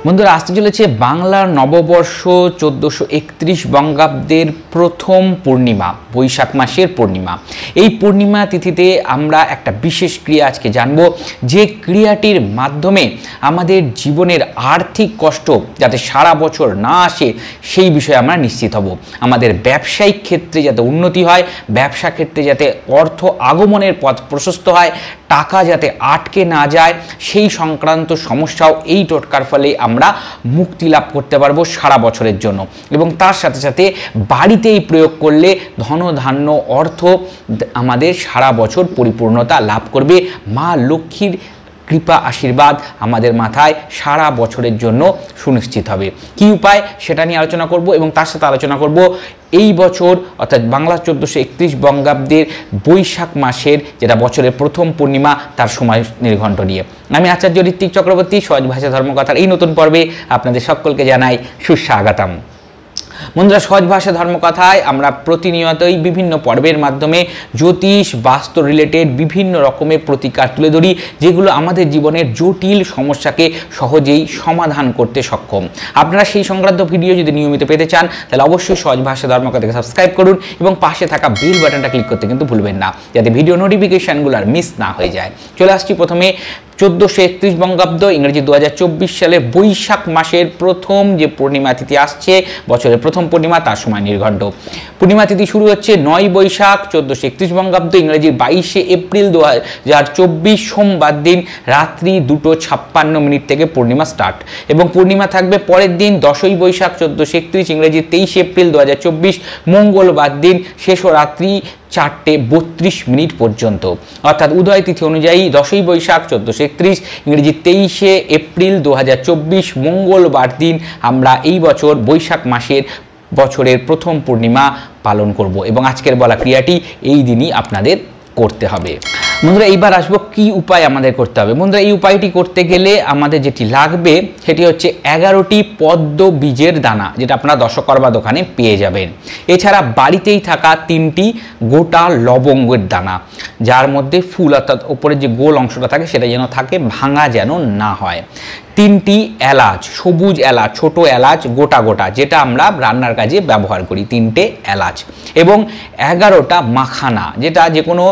বন্ধুরা, আসতে চলেছে বাংলার নববর্ষ 1431 বঙ্গাব্দের প্রথম পূর্ণিমা, বৈশাখ মাসের পূর্ণিমা। এই পূর্ণিমা তিথিতে আমরা একটা বিশেষ ক্রিয়া আজকে জানব, যে ক্রিয়াটির মাধ্যমে আমাদের জীবনের আর্থিক কষ্ট যাতে সারা বছর না আসে সেই বিষয়ে আমরা নিশ্চিত হব। আমাদের ব্যবসায়িক ক্ষেত্রে যাতে উন্নতি হয়, ব্যবসা ক্ষেত্রে যাতে অর্থ আগমনের পথ প্রশস্ত হয়, টাকা যাতে আটকে না যায়, সেই সংক্রান্ত সমস্যাও এই টোটকার ফলে আমরা মুক্তি লাভ করতে পারবো সারা বছরের জন্য। এবং তার সাথে সাথে বাড়িতেই প্রয়োগ করলে ধন ধান্য অর্থ আমাদের সারা বছর পরিপূর্ণতা লাভ করবে। মা লক্ষ্মীর কৃপা আশীর্বাদ আমাদের মাথায় সারা বছরের জন্য সুনিশ্চিত হবে। কি উপায় সেটা নিয়ে আলোচনা করব, এবং তার সাথে আলোচনা করব এই বছর অর্থাৎ বাংলা 1431 বঙ্গাব্দের বৈশাখ মাসের যেটা বছরের প্রথম পূর্ণিমা তার সময় নির্ঘণ্ট নিয়ে। আমি আচার্য ঋত্বিক চক্রবর্তী, সহজ ভাষা ধর্মকথার এই নতুন পর্বে আপনাদের সকলকে জানাই সুস্বাগতম। বন্ধুরা, সহজ ভাষা ধর্মকথায় আমরা প্রতিনিয়তই বিভিন্ন পর্বের মাধ্যমে জ্যোতিষ বাস্তু রিলেটেড বিভিন্ন রকমের প্রতিকার তুলে ধরি, যেগুলো আমাদের জীবনের জটিল সমস্যাকে সহজেই সমাধান করতে সক্ষম। আপনারা সেই সংক্রান্ত ভিডিও যদি নিয়মিত পেতে চান তাহলে অবশ্যই সহজ ভাষা ধর্মকথাকে সাবস্ক্রাইব করুন এবং পাশে থাকা বেল বাটনটা ক্লিক করতে কিন্তু ভুলবেন না, যাতে ভিডিও নোটিফিকেশানগুলো আর মিস না হয়ে যায়। চলে আসছি প্রথমে 1431 বঙ্গাব্দ, ইংরেজি 2024 সালের বৈশাখ মাসের প্রথম যে পূর্ণিমা তিথি আসছে, বছরের প্রথম পূর্ণিমা, তার সময় নির্ঘণ্ট। পূর্ণিমা তিথি শুরু হচ্ছে 9 বৈশাখ 1431 বঙ্গাব্দ, ইংরেজি 22 এপ্রিল 2024 সোমবার দিন রাত্রি 2:56 থেকে পূর্ণিমা স্টার্ট, এবং পূর্ণিমা থাকবে পরের দিন 10 বৈশাখ 1431, ইংরেজি 23 এপ্রিল 2024 মঙ্গলবার দিন শেষ রাত্রি 4:32 পর্যন্ত। অর্থাৎ উদয় তিথি অনুযায়ী 10 বৈশাখ 1431, ইংরেজি 23 এপ্রিল 2024 মঙ্গলবার দিন আমরা এই বছর বৈশাখ মাসের বছরের প্রথম পূর্ণিমা পালন করব, এবং আজকের বলা ক্রিয়াটি এই দিনই আপনাদের করতে হবে। বন্ধুরা, এইবার আসবো কি উপায় আমাদের করতে হবে। বন্ধুরা, এই উপায়টি করতে গেলে আমাদের যেটি লাগবে সেটি হচ্ছে 11টি পদ্ম বীজের দানা, যেটা আপনারা দশকর্মা দোকানে পেয়ে যাবেন। এছাড়া বাড়িতেই থাকা 3টি গোটা লবঙ্গের দানা, যার মধ্যে ফুল অর্থাৎ ওপরে যে গোল অংশটা থাকে সেটা যেন থাকে, ভাঙা যেন না হয়। 3টি এলাচ, সবুজ এলাচ, ছোট এলাচ গোটা গোটা, যেটা আমরা রান্নার কাজে ব্যবহার করি, 3টে এলাচ, এবং 11টা মাখানা, যেটা যে কোনো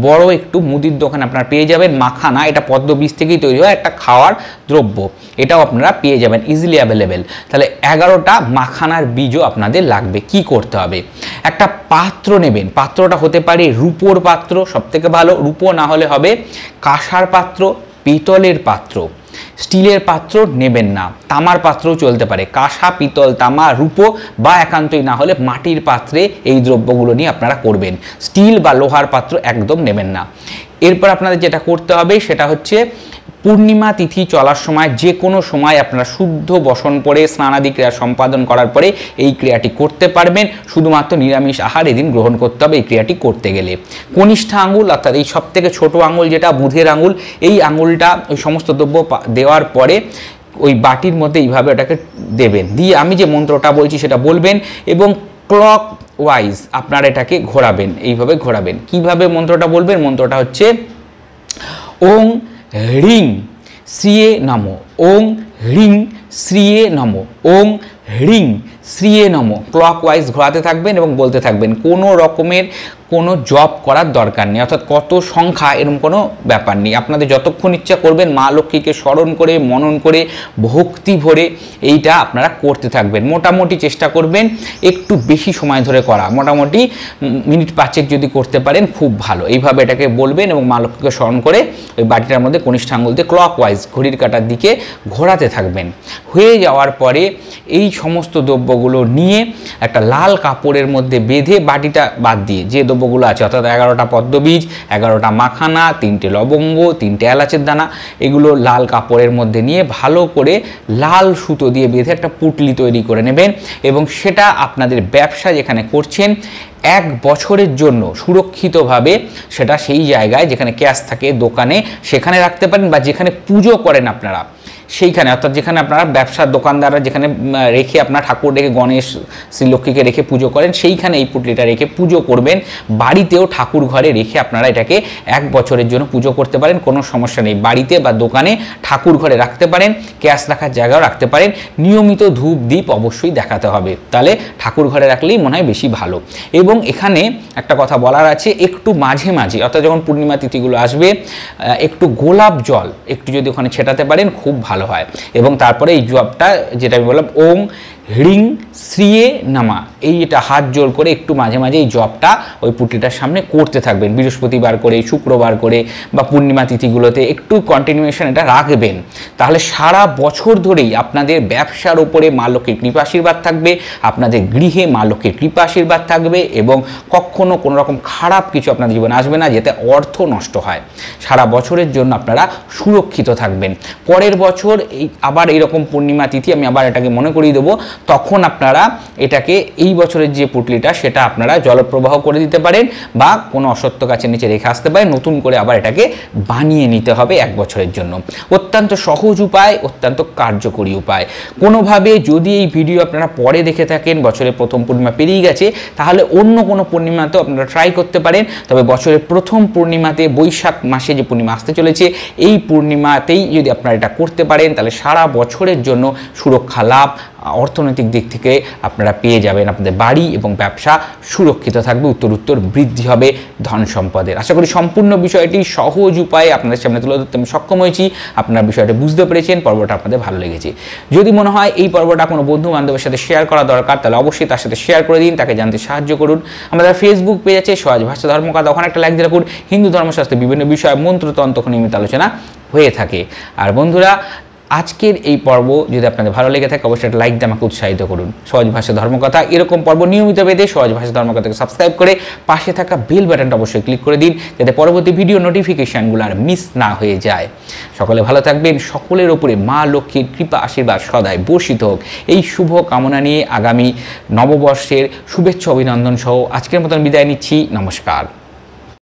বড় একটু মুদির দোকানে আপনারা পেয়ে যাবেন। মাখানা এটা পদ্ম বীজ থেকেই তৈরি হয়, একটা খাওয়ার দ্রব্য, এটাও আপনারা পেয়ে যাবেন, ইজিলি অ্যাভেলেবেল। তাহলে 11টা মাখানার বীজও আপনাদের লাগবে। কি করতে হবে, একটা পাত্র নেবেন, পাত্রটা হতে পারে রূপোর পাত্র, সবথেকে ভালো। রূপো না হলে হবে কাঁসার পাত্র, পিতলের পাত্র, স্টিলের পাত্র নেবেন না, তামার পাত্রও চলতে পারে। কাঁসা, পিতল, তামা, রূপো, বা একান্তই না হলে মাটির পাত্রে এই দ্রব্যগুলো নিয়ে আপনারা করবেন। স্টিল বা লোহার পাত্র একদম নেবেন না। এরপর আপনাদের যেটা করতে হবে সেটা হচ্ছে পূর্ণিমা তিথি চলার সময় যে কোনো সময় আপনারা শুদ্ধ বসন পরে স্নানাদি ক্রিয়া সম্পাদন করার পরে এই ক্রিয়াটি করতে পারবেন। শুধুমাত্র নিরামিষ আহার এদিন গ্রহণ করতে হবে এই ক্রিয়াটি করতে গেলে। কনিষ্ঠ আঙুল অর্থাৎ এই সব থেকে ছোটো আঙুল যেটা বুধের আঙুল, এই আঙুলটা ওই সমস্ত দ্রব্য দেওয়ার পরে ওই বাটির মধ্যে এইভাবে ওটাকে দেবেন, দিয়ে আমি যে মন্ত্রটা বলছি সেটা বলবেন, এবং ক্লক ওয়াইজ আপনারা এটাকে ঘোরাবেন, এইভাবে ঘোরাবেন। কিভাবে মন্ত্রটা বলবেন, মন্ত্রটা হচ্ছে ওং হ্রিং শ্রিয়ে নমো, ওং হ্রিং শ্রিয়ে নমো, ওং হ্রিং শ্রিয়ে নমো। ক্লক ওয়াইজ ঘোরাতে থাকবেন এবং বলতে থাকবেন। কোনো রকমের কোনো জপ করার দরকার নেই, অর্থাৎ কত সংখ্যা এরকম কোনো ব্যাপার নেই। আপনাদের যতক্ষণ ইচ্ছা করবেন মা লক্ষ্মীকে স্মরণ করে, মনন করে, ভক্তি ভরে এইটা আপনারা করতে থাকবেন। মোটামুটি চেষ্টা করবেন একটু বেশি সময় ধরে করা, মোটামুটি মিনিট 5 যদি করতে পারেন খুব ভালো। এইভাবে এটাকে বলবেন এবং মা লক্ষ্মীকে স্মরণ করে ওই বাটিটার মধ্যে কনিষ্ঠ আঙুল দিয়ে ক্লক ওয়াইজ ঘড়ির কাঁটার দিকে ঘোরাতে থাকবেন। হয়ে যাওয়ার পরে এই সমস্ত দ্রব্যগুলো নিয়ে একটা লাল কাপড়ের মধ্যে বেঁধে, বাটিটা বাদ দিয়ে যে দ্রব্যগুলো আছে অর্থাৎ 11টা পদ্মবীজ, 11টা মাখানা, 3টে লবঙ্গ, 3টে এলাচের দানা, এগুলো লাল কাপড়ের মধ্যে নিয়ে ভালো করে লাল সুতো দিয়ে বেঁধে একটা পুটলি তৈরি করে নেবেন, এবং সেটা আপনাদের ব্যবসা যেখানে করছেন 1 বছরের জন্য সুরক্ষিতভাবে সেটা সেই জায়গায় যেখানে ক্যাশ থাকে দোকানে সেখানে রাখতে পারেন, বা যেখানে পুজো করেন আপনারা সেইখানে, অর্থাৎ যেখানে আপনারা ব্যবসার দোকানদাররা যেখানে রেখে আপনার ঠাকুর রেখে গণেশ শ্রীলক্ষ্মীকে রেখে পুজো করেন, সেইখানে এই পুঁটলিটা রেখে পুজো করবেন। বাড়িতেও ঠাকুর ঘরে রেখে আপনারা এটাকে 1 বছরের জন্য পুজো করতে পারেন, কোনো সমস্যা নেই। বাড়িতে বা দোকানে ঠাকুর ঘরে রাখতে পারেন, ক্যাশ রাখার জায়গাও রাখতে পারেন। নিয়মিত ধূপ দ্বীপ অবশ্যই দেখাতে হবে, তাহলে ঠাকুর ঘরে রাখলেই মনে হয় বেশি ভালো। এবং এখানে একটা কথা বলার আছে, একটু মাঝে মাঝে অর্থাৎ যখন পূর্ণিমা তিথিগুলো আসবে একটু গোলাপ জল একটু যদি ওখানে ছেটাতে পারেন খুব ভালো হয়। এবং তারপরে এই জপটা যেটা আমি বললাম, ওং হ্রিং শ্রিয়ে নামা, এইটা হাত জোর করে একটু মাঝে মাঝে এই জপটা ওই পুঁটলিটার সামনে করতে থাকবেন, বৃহস্পতিবার করে, শুক্রবার করে বা পূর্ণিমা তিথিগুলোতে একটু কন্টিনিউয়েশন এটা রাখবেন। তাহলে সারা বছর ধরেই আপনাদের ব্যবসার ওপরে মা লক্ষ্মীর কৃপা আশীর্বাদ থাকবে, আপনাদের গৃহে মা লক্ষ্মীর কৃপা আশীর্বাদ থাকবে এবং কখনো কোনো রকম খারাপ কিছু আপনাদের জীবনে আসবে না যাতে অর্থ নষ্ট হয়। সারা বছরের জন্য আপনারা সুরক্ষিত থাকবেন। পরের বছর আবার এইরকম পূর্ণিমা তিথি আমি আবার এটাকে মনে করিয়ে দেবো, তখন আপনারা এটাকে এই বছরের যে পুঁটলিটা সেটা আপনারা জলপ্রবাহ করে দিতে পারেন বা কোনো অশ্বত্থ গাছের নিচে রেখে আসতে পারেন, নতুন করে আবার এটাকে বানিয়ে নিতে হবে 1 বছরের জন্য। অত্যন্ত সহজ উপায়, অত্যন্ত কার্যকরী উপায়। কোনোভাবে যদি এই ভিডিও আপনারা পরে দেখে থাকেন, বছরের প্রথম পূর্ণিমা পেরিয়ে গেছে, তাহলে অন্য কোনো পূর্ণিমাতেও আপনারা ট্রাই করতে পারেন। তবে বছরের প্রথম পূর্ণিমাতে, বৈশাখ মাসে যে পূর্ণিমা আসতে চলেছে, এই পূর্ণিমাতেই যদি আপনারা এটা করতে পারেন তাহলে সারা বছরের জন্য সুরক্ষা লাভ, অর্থনৈতিক দিক থেকে আপনারা পেয়ে যাবেন। আপনাদের বাড়ি এবং ব্যবসা সুরক্ষিত থাকবে, উত্তর বৃদ্ধি হবে ধন সম্পদের। আশা করি সম্পূর্ণ বিষয়টি সহজ উপায়ে আপনাদের সামনে তুলে ধরতে আমি সক্ষম হয়েছি। আপনারা বিষয়টা বুঝতে পেরেছেন, পর্বটা আপনাদের ভালো লেগেছে। যদি মনে হয় এই পর্বটা কোনো বন্ধু বান্ধবের সাথে শেয়ার করা দরকার, তাহলে অবশ্যই তার সাথে শেয়ার করে দিন, তাকে জানতে সাহায্য করুন। আমাদের ফেসবুক পেজ আছে সহজ ভাষা ধর্মকথা, ওখানে একটা লাইক দিয়ে রাখুন। হিন্দু ধর্মশাস্ত্রের বিভিন্ন বিষয়, মন্ত্রতন্ত্র নিয়মিত আলোচনা হয়ে থাকে। আর বন্ধুরা, আজকের এই পর্ব যদি আপনাদের ভালো লেগে থাকে অবশ্যই একটা লাইক দিয়ে আমাকে উৎসাহিত করুন। সহজ ভাষা ধর্মকথা এরকম পর্ব নিয়মিত পেতে সহজ ভাষা ধর্মকথাকে সাবস্ক্রাইব করে পাশে থাকা বেল বাটনটা অবশ্যই ক্লিক করে দিন, যাতে পরবর্তী ভিডিও নোটিফিকেশানগুলো আর মিস না হয়ে যায়। সকলে ভালো থাকবেন, সকলের ওপরে মা লক্ষ্মীর কৃপা আশীর্বাদ সদাই বর্ষিত হোক, এই শুভ কামনা নিয়ে আগামী নববর্ষের শুভেচ্ছা অভিনন্দন সহ আজকের মতন বিদায় নিচ্ছি। নমস্কার।